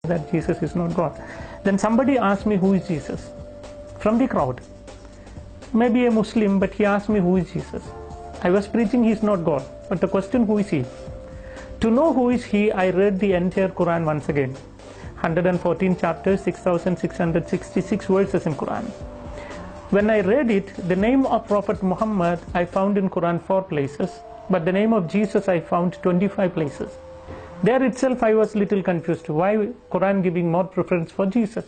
that Jesus is not God. Then somebody asked me, who is Jesus? From the crowd. Maybe a Muslim, but he asked me, who is Jesus? I was preaching he is not God, but the question, who is he? To know who is he, I read the entire Quran once again. 114 chapters, 6,666 verses in Quran. When I read it, the name of Prophet Muhammad I found in Quran 4 places, but the name of Jesus I found 25 places. There itself I was little confused. Why Quran giving more preference for Jesus?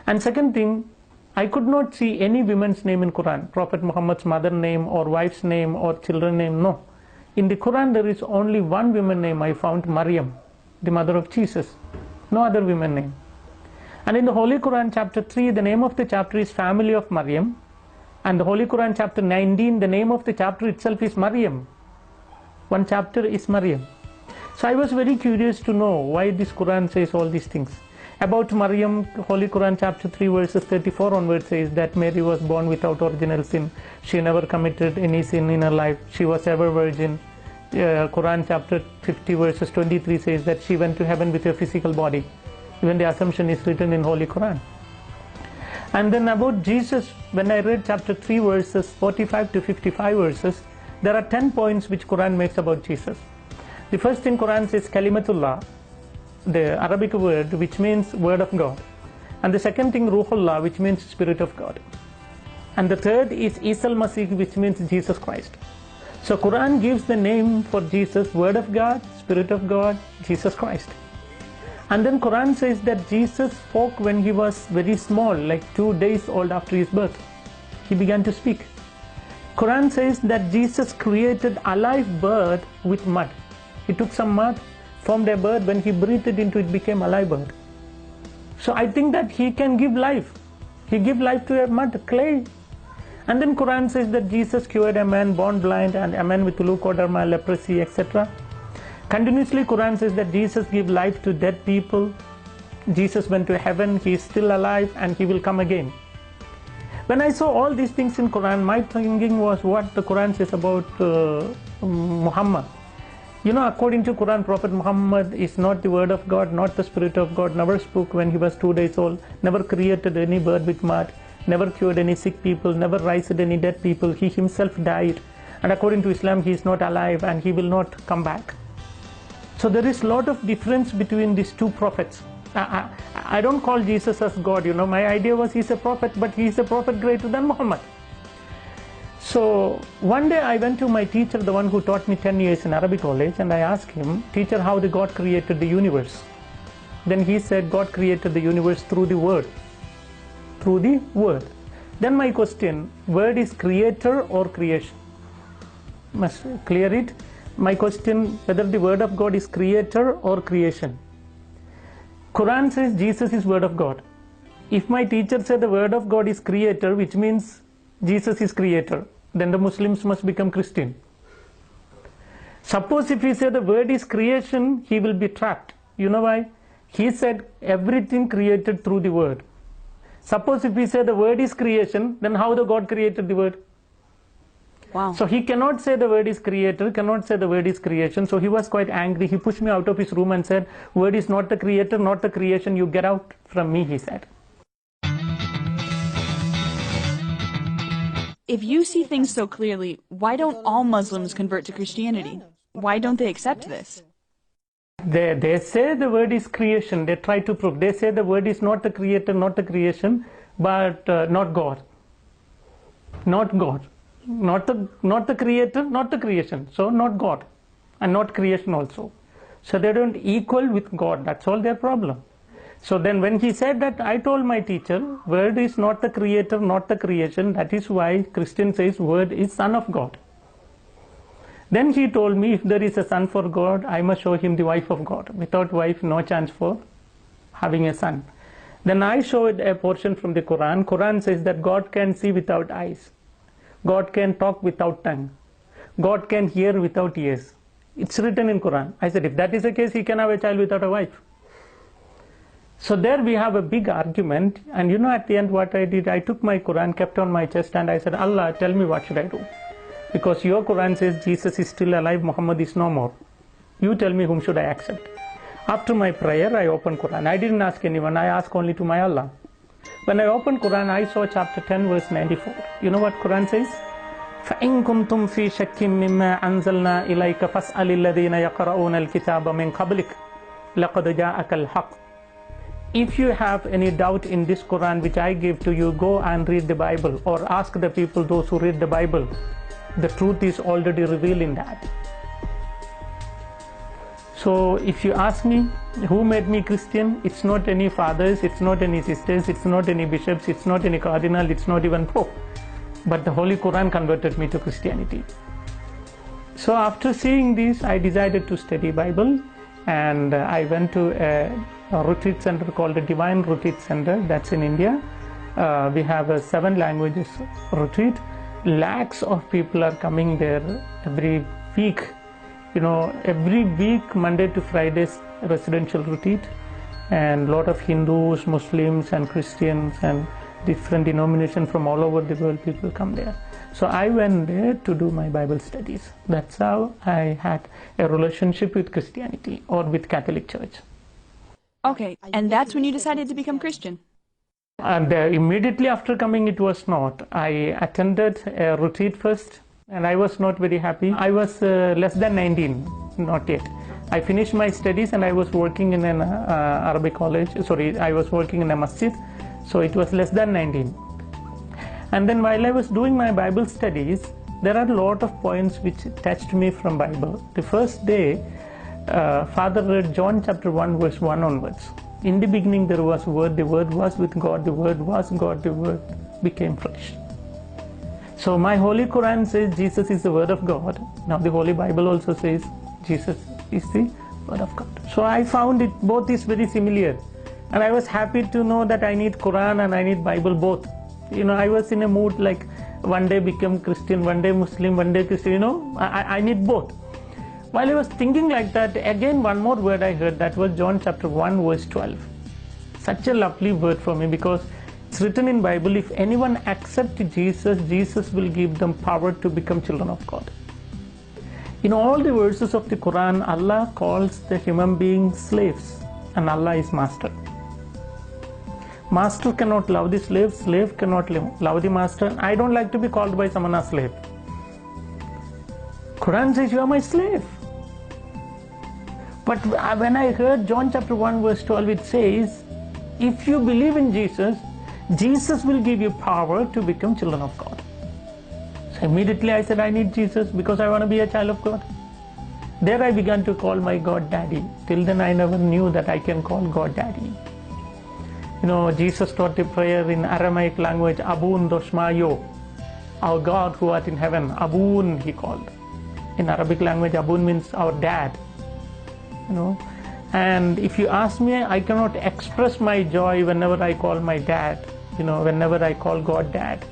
And second thing, I could not see any woman's name in Quran. Prophet Muhammad's mother name or wife's name or children name, no. In the Quran there is only one woman name I found, Maryam, the mother of Jesus. No other woman name. And in the Holy Quran chapter 3, the name of the chapter is Family of Maryam. And the Holy Quran chapter 19, the name of the chapter itself is Maryam. One chapter is Maryam. So I was very curious to know why this Quran says all these things. About Maryam, Holy Quran chapter 3 verses 34 onwards says that Mary was born without original sin. She never committed any sin in her life. She was ever virgin. Quran chapter 50 verses 23 says that she went to heaven with a physical body. Even the assumption is written in Holy Quran. And then about Jesus, when I read chapter 3 verses 45 to 55 verses, there are 10 points which Quran makes about Jesus. The first in Quran says Kalimatullah, the Arabic word which means word of God. And the second thing Ruhullah, which means Spirit of God. And the third is Isa al-Masih, which means Jesus Christ. So Quran gives the name for Jesus, Word of God, Spirit of God, Jesus Christ. And then Quran says that Jesus spoke when he was very small, like 2 days old after his birth. He began to speak. Quran says that Jesus created a live bird with mud. He took some mud, formed a bird, when he breathed it into it became a live bird. So I think that he can give life. He gave life to a mud, clay. And then Quran says that Jesus cured a man born blind and a man with leukoderma, leprosy, etc. Continuously Quran says that Jesus gave life to dead people. Jesus went to heaven, he is still alive and he will come again. When I saw all these things in Quran, my thinking was what the Quran says about Muhammad. You know, according to Quran, Prophet Muhammad is not the word of God, not the Spirit of God, never spoke when he was 2 days old, never created any bird with mud, never cured any sick people, never raised any dead people. He himself died. And according to Islam, he is not alive and he will not come back. So there is a lot of difference between these two prophets. I don't call Jesus as God, you know. My idea was he's a prophet, but he's a prophet greater than Muhammad. So one day I went to my teacher, the one who taught me 10 years in Arabic college, and I asked him, teacher, how did God created the universe? Then he said God created the universe through the word. Through the word. Then my question, word is creator or creation? Must clear it. My question, whether the word of God is creator or creation. Quran says Jesus is word of God. If my teacher said the word of God is creator, which means Jesus is creator, then the Muslims must become Christian. Suppose if he said the word is creation, he will be trapped. You know why? He said everything created through the word. Suppose if we say the word is creation, then how the God created the word? Wow. So he cannot say the word is creator, cannot say the word is creation. So he was quite angry. He pushed me out of his room and said, word is not the creator, not the creation. You get out from me, he said. If you see things so clearly, why don't all Muslims convert to Christianity? Why don't they accept this? They say the word is creation. They try to prove. They say the word is not the creator, not the creation, but not God. Not God. Not the creator, not the creation. So not God. And not creation also. So they don't equal with God. That's all their problem. So then when he said that, I told my teacher, word is not the creator, not the creation. That is why Christian says word is son of God. Then he told me, if there is a son for God, I must show him the wife of God. Without wife, no chance for having a son. Then I showed a portion from the Quran. Quran says that God can see without eyes. God can talk without tongue. God can hear without ears. It's written in Quran. I said, if that is the case, he can have a child without a wife. So there we have a big argument. And you know, at the end what I did, I took my Quran, kept on my chest, and I said, Allah, tell me what should I do? Because your Quran says Jesus is still alive, Muhammad is no more. You tell me whom should I accept. After my prayer, I opened Quran. I didn't ask anyone. I asked only to my Allah. When I opened Quran, I saw chapter 10, verse 94. You know what Quran says? فَإِن كُنْتُمْ فِي شَكٍّ مِّمَّا أَنزَلْنَا إِلَيْكَ فَاسْأَلِ الَّذِينَ يَقْرَؤُونَ الْكِتَابَ مِنْ قَبْلِكَ لَقَدْ جَاءَكَ الْحَقُّ. If you have any doubt in this Quran which I gave to you, go and read the Bible, or ask the people, those who read the Bible. The truth is already revealed in that. So if you ask me who made me Christian, it's not any fathers, it's not any sisters, it's not any bishops, it's not any cardinal, it's not even Pope. But the Holy Quran converted me to Christianity. So after seeing this, I decided to study Bible, and I went to a retreat center called the Divine Retreat Center. That's in India. We have a 7 languages retreat. Lakhs of people are coming there every week. You know, every week, Monday to Fridays, residential retreat, and a lot of Hindus, Muslims, and Christians, and different denominations from all over the world, people come there. So I went there to do my Bible studies. That's how I had a relationship with Christianity, or with Catholic Church. Okay, and that's when you decided to become Christian. And immediately after coming, it was not. I attended a retreat first, and I was not very happy. I was less than 19, not yet. I finished my studies, and I was working in an Arabic college. Sorry, I was working in a masjid, so it was less than 19. And then while I was doing my Bible studies, there are a lot of points which touched me from Bible. The first day, Father read John chapter 1, verse 1 onwards. In the beginning there was Word, the Word was with God, the Word was God, the Word became flesh. So my Holy Quran says Jesus is the Word of God. Now the Holy Bible also says Jesus is the Word of God. So I found it both is very similar. And I was happy to know that I need Quran and I need Bible both. You know, I was in a mood like one day become Christian, one day Muslim, one day Christian, you know, I need both. While I was thinking like that, again one more word I heard, that was John chapter 1 verse 12. Such a lovely word for me, because it's written in Bible, if anyone accepts Jesus, Jesus will give them power to become children of God. In all the verses of the Quran, Allah calls the human beings slaves, and Allah is master. Master cannot love the slave, slave cannot love the master. I don't like to be called by someone as slave. Quran says you are my slave. But when I heard John chapter 1 verse 12, it says, if you believe in Jesus, Jesus will give you power to become children of God. So immediately I said, I need Jesus because I want to be a child of God. There I began to call my God Daddy. Till then I never knew that I can call God Daddy. You know, Jesus taught a prayer in Aramaic language, Abun Doshmayo, our God who art in heaven. Abun he called. In Arabic language, Abun means our dad. You know, and if you ask me, I cannot express my joy whenever I call my dad. You know, whenever I call God Dad,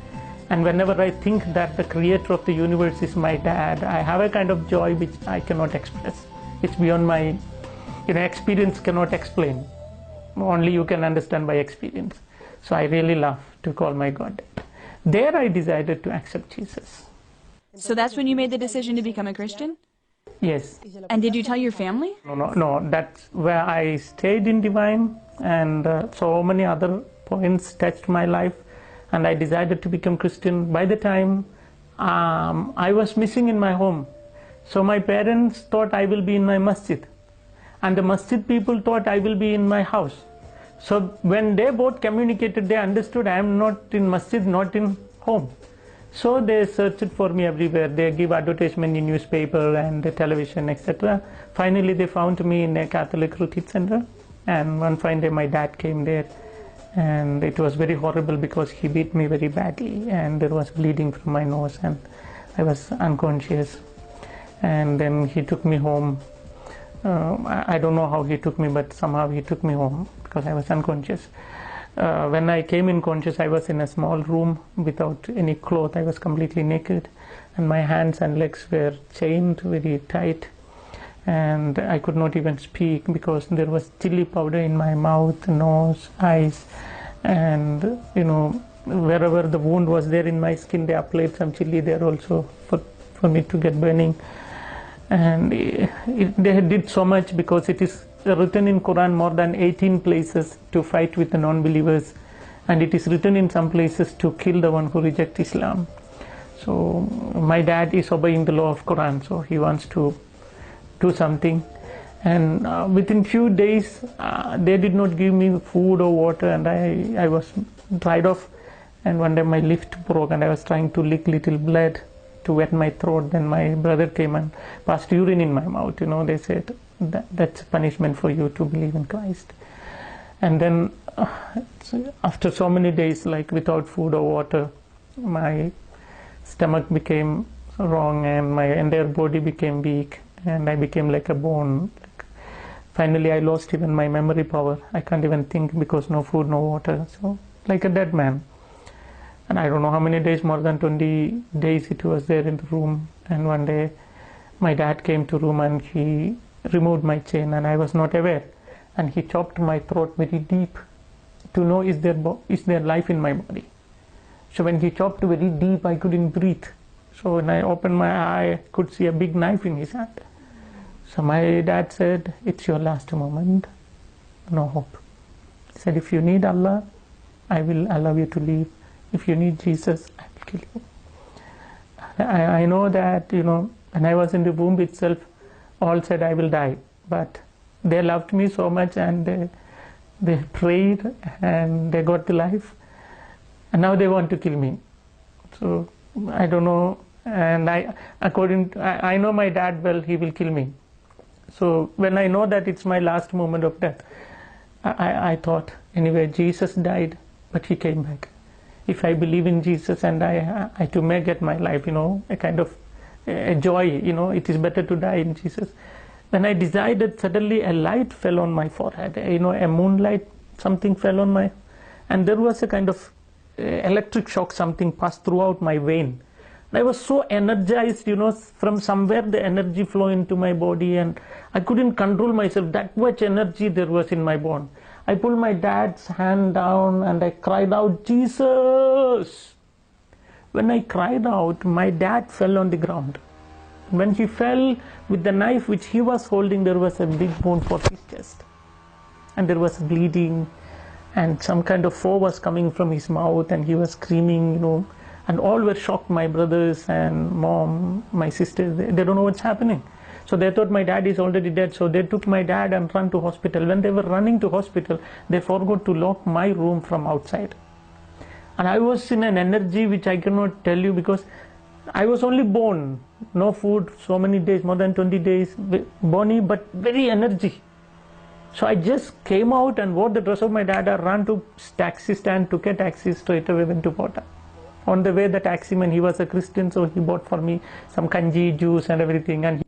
and whenever I think that the creator of the universe is my dad, I have a kind of joy which I cannot express. It's beyond my, you know, experience cannot explain. Only you can understand by experience. So I really love to call my God Dad. There I decided to accept Jesus. So that's when you made the decision to become a Christian? Yes. And did you tell your family? No. That's where I stayed in Divine, and so many other points touched my life, and I decided to become Christian. By the time I was missing in my home, so my parents thought I will be in my masjid, and the masjid people thought I will be in my house. So when they both communicated, they understood I am not in masjid, not in home. So they searched for me everywhere. They give advertisement in newspaper and the television, etc. Finally they found me in a Catholic retreat center, and one fine day my dad came there, and it was very horrible because he beat me very badly, and there was bleeding from my nose, and I was unconscious. And then he took me home. I don't know how he took me, but somehow he took me home because I was unconscious. When I came in conscious, I was in a small room without any cloth. I was completely naked, and my hands and legs were chained very tight, and I could not even speak because there was chili powder in my mouth, nose, eyes, and you know, wherever the wound was there in my skin, they applied some chili there also for me to get burning. And they did so much because it is written in Quran more than 18 places to fight with the non-believers, and it is written in some places to kill the one who rejects Islam. So my dad is obeying the law of Quran, so he wants to do something. And within few days, they did not give me food or water, and I was dried off. And one day my lift broke, and I was trying to lick little blood to wet my throat. Then my brother came and passed urine in my mouth. They said that's punishment for you to believe in Christ. And then after so many days, like without food or water, my stomach became wrong, and my entire body became weak, and I became like a bone. Finally, I lost even my memory power. I can't even think because no food, no water. So like a dead man. And I don't know how many days, more than 20 days it was there in the room. And one day my dad came to room and he removed my chain, and I was not aware. And he chopped my throat very deep to know is there life in my body. So when he chopped very deep, I couldn't breathe. So when I opened my eye, I could see a big knife in his hand. So my dad said, it's your last moment, no hope. He said, if you need Allah, I will allow you to leave. If you need Jesus, I will kill you. I know that, when I was in the womb itself, all said I will die. But they loved me so much, and they prayed, and they got the life. And now they want to kill me. So I don't know. And I know my dad well, he will kill me. So when I know that it's my last moment of death, I thought, anyway, Jesus died, but he came back. If I believe in Jesus and I to make it my life, a kind of a joy, it is better to die in Jesus. When I decided, suddenly a light fell on my forehead, a moonlight, something fell on my, and there was a kind of electric shock, something passed throughout my vein. I was so energized, from somewhere the energy flow into my body, and I couldn't control myself. That much energy there was in my bone. I pulled my dad's hand down and I cried out, Jesus! When I cried out, my dad fell on the ground. When he fell, with the knife which he was holding, there was a big wound for his chest. And there was bleeding, and some kind of foam was coming from his mouth, and he was screaming, and all were shocked, my brothers and mom, my sisters, they don't know what's happening. So they thought my dad is already dead, so they took my dad and ran to hospital. When they were running to hospital, they forgot to lock my room from outside. And I was in an energy which I cannot tell you, because I was only born, no food, so many days, more than 20 days, bony, but very energy. So I just came out and wore the dress of my dad. I ran to taxi stand, took a taxi, straight away went to Kota. On the way, the taximan, he was a Christian, so he bought for me some kanji, juice and everything. And